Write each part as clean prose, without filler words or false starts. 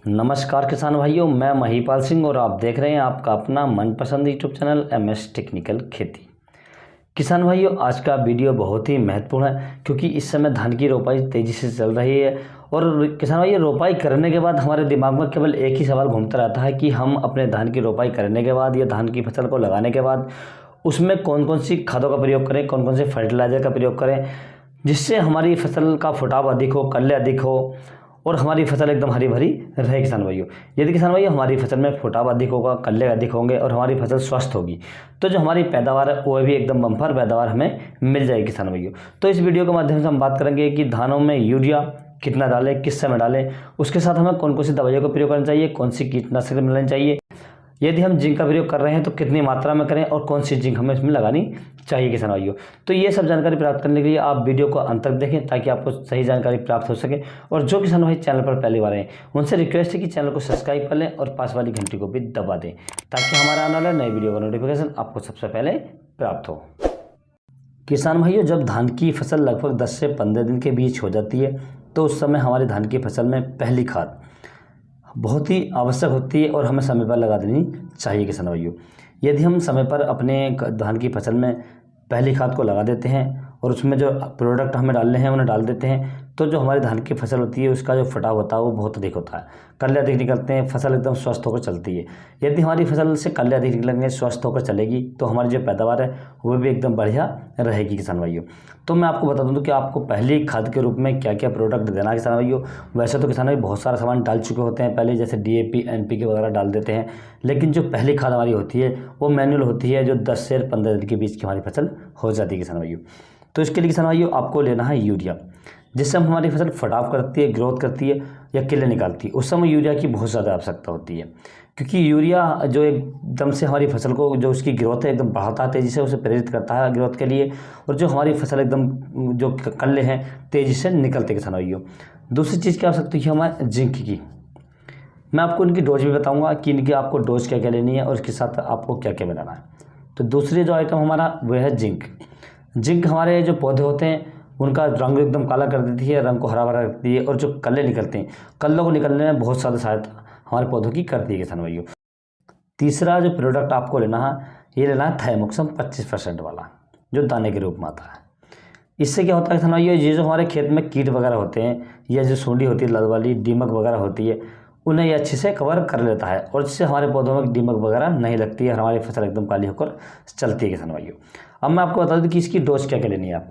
नमस्कार किसान भाइयों, मैं महिपाल सिंह और आप देख रहे हैं आपका अपना मनपसंद यूट्यूब चैनल MS टेक्निकल खेती। किसान भाइयों, आज का वीडियो बहुत ही महत्वपूर्ण है क्योंकि इस समय धान की रोपाई तेज़ी से चल रही है। और किसान भाइयों, रोपाई करने के बाद हमारे दिमाग में केवल एक ही सवाल घूमता रहता है कि हम अपने धान की रोपाई करने के बाद या धान की फसल को लगाने के बाद उसमें कौन कौन सी खादों का प्रयोग करें, कौन कौन से फर्टिलाइज़र का प्रयोग करें जिससे हमारी फसल का फुटाव अधिक हो, कल्ले अधिक हो और हमारी फसल एकदम हरी भरी रहे। किसान भाइयों, यदि किसान भाइयों हमारी फसल में फुटाव अधिक होगा, कल्ले अधिक होंगे और हमारी फसल स्वस्थ होगी तो जो हमारी पैदावार है वो भी एकदम बम्पर पैदावार हमें मिल जाएगी। किसान भाइयों, तो इस वीडियो के माध्यम से हम बात करेंगे कि धानों में यूरिया कितना डालें, किस समय डालें, उसके साथ हमें कौन कौन सी दवाइयों का प्रयोग करना चाहिए, कौन सी कीटनाशक मिलानी चाहिए, यदि हम जिंक का प्रयोग कर रहे हैं तो कितनी मात्रा में करें और कौन सी जिंक हमें इसमें लगानी चाहिए। किसान भाइयों, तो ये सब जानकारी प्राप्त करने के लिए आप वीडियो को अंत तक देखें ताकि आपको सही जानकारी प्राप्त हो सके। और जो किसान भाई चैनल पर पहली बार हैं उनसे रिक्वेस्ट है कि चैनल को सब्सक्राइब कर लें और पास वाली घंटी को भी दबा दें ताकि हमारा आने वाला नए वीडियो का नोटिफिकेशन आपको सबसे पहले प्राप्त हो। किसान भाइयों, जब धान की फसल लगभग 10 से 15 दिन के बीच हो जाती है तो उस समय हमारी धान की फसल में पहली खाद बहुत ही आवश्यक होती है और हमें समय पर लगा देनी चाहिए। किसान भाइयों, यदि हम समय पर अपने धान की फसल में पहली खाद को लगा देते हैं और उसमें जो प्रोडक्ट हमें डालने हैं उन्हें डाल देते हैं तो जो हमारी धान की फसल होती है उसका जो फटाव होता है वो बहुत अधिक होता है, कल्ले अधिक निकलते हैं, फसल एकदम स्वस्थ होकर चलती है। यदि हमारी फसल से कल्ले अधिक निकलेंगे, स्वस्थ होकर चलेगी तो हमारी जो पैदावार है वो भी एकदम बढ़िया रहेगी। किसान भाइयों, तो मैं आपको बता दूं कि आपको पहली खाद के रूप में क्या क्या प्रोडक्ट देना है। किसान भाइयों, वैसे तो किसान भाई बहुत सारा सामान डाल चुके होते हैं पहले, जैसे DAP NPK वगैरह डाल देते हैं, लेकिन जो पहली खाद हमारी होती है वो मैनुअल होती है जो 10 से 15 दिन के बीच की हमारी फसल हो जाती है। किसान भाइयों, तो इसके लिए किसान भाइयों आपको लेना है यूरिया, जिससे हमारी फसल फटाव करती है, ग्रोथ करती है या किले निकालती है। उस समय यूरिया की बहुत ज़्यादा आवश्यकता होती है क्योंकि यूरिया जो एकदम से हमारी फसल को जो उसकी ग्रोथ है एकदम बढ़ाता है, तेज़ी से उसे प्रेरित करता है ग्रोथ के लिए, और जो हमारी फसल एकदम जो कल्ले हैं तेज़ी से निकलते। किसान भाइयों, दूसरी चीज़ क्या आवश्यकता है हमारे जिंक की। मैं आपको इनकी डोज भी बताऊंगा कि इनकी आपको डोज क्या क्या लेनी है और इसके साथ आपको क्या क्या बनाना है। तो दूसरी जो आइटम हमारा वह है जिंक। जिंक हमारे जो पौधे होते हैं उनका रंग एकदम काला कर देती है, रंग को हरा भरा रखती है, और जो कल्ले निकलते हैं कल्लों को निकलने में बहुत ज़्यादा सहायता हमारे पौधों की करती है। किसान भाइयों, तीसरा जो प्रोडक्ट आपको लेना है ये लेना है थाइमोक्सम 25% वाला, जो दाने के रूप में आता है। इससे क्या होता है किसान भाइयों, ये जो हमारे खेत में कीट वगैरह होते हैं या जो सूंडी होती है लद वाली, दीमक वगैरह होती है, उन्हें ये अच्छे से कवर कर लेता है और जिससे हमारे पौधों में दीमक वगैरह नहीं लगती है और हमारी फसल एकदम काली होकर चलती है। किसान भाइयों, अब मैं आपको बता दूं कि इसकी डोज क्या क्या लेनी है।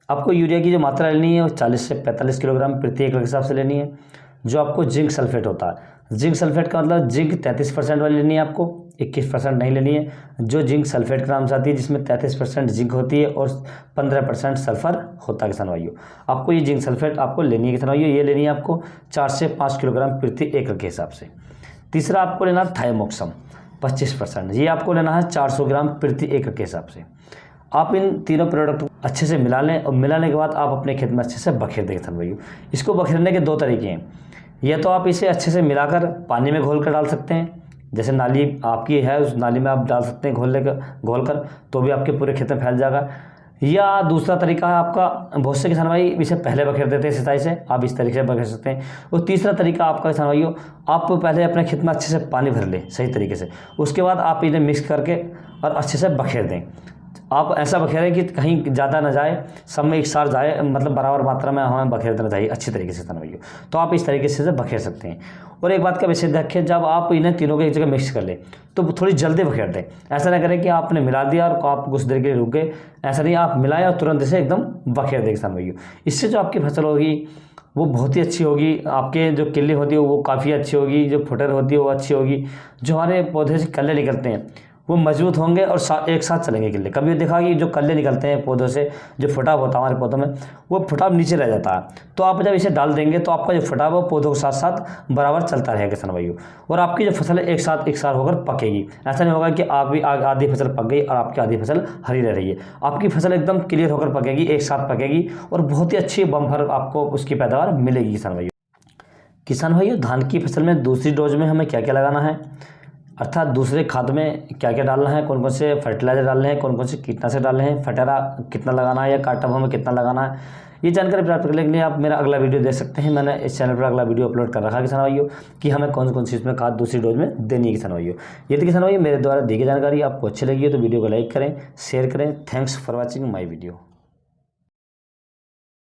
आपको यूरिया की जो मात्रा लेनी है वो 40 से 45 किलोग्राम प्रति एकड़ के हिसाब से लेनी है। जो आपको जिंक सल्फेट होता है, जिंक सल्फेट का मतलब जिंक 33% वाली लेनी है, आपको 21% नहीं लेनी है। जो जिंक सल्फेट के नाम से आती है जिसमें 33% जिंक होती है और 15% सल्फर होता है। किसान भाइयों, आपको ये जिंक सल्फेट आपको लेनी है। किसान भाइयों, ये लेनी है आपको 4 से 5 किलोग्राम प्रति एकड़ के हिसाब से। तीसरा आपको लेना है थाइमोक्सम 25%, ये आपको लेना है 400 ग्राम प्रति एकड़ के हिसाब से। आप इन तीनों प्रोडक्ट को अच्छे से मिला लें और मिलाने के बाद आप अपने खेत में अच्छे से बखेर दें। किसान भाइयों, इसको बखेरने के 2 तरीके हैं। या तो आप इसे अच्छे से मिलाकर पानी में घोल कर डाल सकते हैं, जैसे नाली आपकी है उस नाली में आप डाल सकते हैं घोल कर, तो भी आपके पूरे खेत में फैल जाएगा। या दूसरा तरीका है आपका, बहुत से किसान भाई इसे पहले बखेर देते हैं सिंचाई से, आप इस तरीके से बखेर सकते हैं। और तीसरा तरीका आपका किसान भाइयों, आप पहले अपने खेत में अच्छे से पानी भर लें सही तरीके से, उसके बाद आप इन्हें मिक्स करके और अच्छे से बखेर दें। आप ऐसा बखेरें कि कहीं ज़्यादा ना जाए, सब में एक साथ जाए, मतलब बराबर मात्रा में हमें बखेर देना चाहिए अच्छी तरीके से। किसान भाइयों, तो आप इस तरीके से बखेर सकते हैं। और एक बात का विशेष रखें, जब आप इन्हें तीनों को एक जगह मिक्स कर लें तो थोड़ी जल्दी बखेर दें। ऐसा ना करें कि आपने मिला दिया और आप कुछ देर के लिए रुक गए, ऐसा नहीं, आप मिलाएं और तुरंत इसे एकदम बखेर दें। किसान भाइयों, इससे जो आपकी फसल होगी वो बहुत ही अच्छी होगी, आपके जो किले होती है वो काफ़ी अच्छी होगी, जो फुटर होती है वो अच्छी होगी, जो हमारे पौधे से कल्ले निकलते हैं वो मजबूत होंगे और एक साथ चलेंगे किले। कभी देखा कि जो कल्ले निकलते हैं पौधों से, जो फुटाव होता है हमारे पौधों में, वो फुटाव नीचे रह जाता है। तो आप जब इसे डाल देंगे तो आपका जो फुटाव है वो पौधों के साथ साथ बराबर चलता रहेगा। किसान भाइयों, और आपकी जो फसल है एक साथ होकर पकेगी। ऐसा नहीं होगा कि आप भी आधी फसल पक गई और आपकी आधी फसल हरी रह रही है। आपकी फसल एकदम क्लियर होकर पकेगी, एक साथ पकेगी और बहुत ही अच्छी बम्पर आपको उसकी पैदावार मिलेगी। किसान भाइयों, धान की फसल में दूसरी डोज में हमें क्या क्या लगाना है, अर्थात दूसरे खाद में क्या क्या डालना है, कौन कौन से फर्टिलाइजर डालने हैं, कौन कौन से कीटनाशक डालने हैं, फटेरा कितना लगाना है या काटब हमें कितना लगाना है, ये जानकारी प्राप्त करने के लिए आप मेरा अगला वीडियो देख सकते हैं। मैंने इस चैनल पर अगला वीडियो अपलोड कर रखा है किसान भाइयों कि हमें कौन कौन सी इसमें खाद दूसरी डोज में देनी है किसान भाइयों। यदि किसान भाइयों मेरे द्वारा दी गई जानकारी आपको अच्छी लगी है तो वीडियो को लाइक करें, शेयर करें। Thanks for watching my video.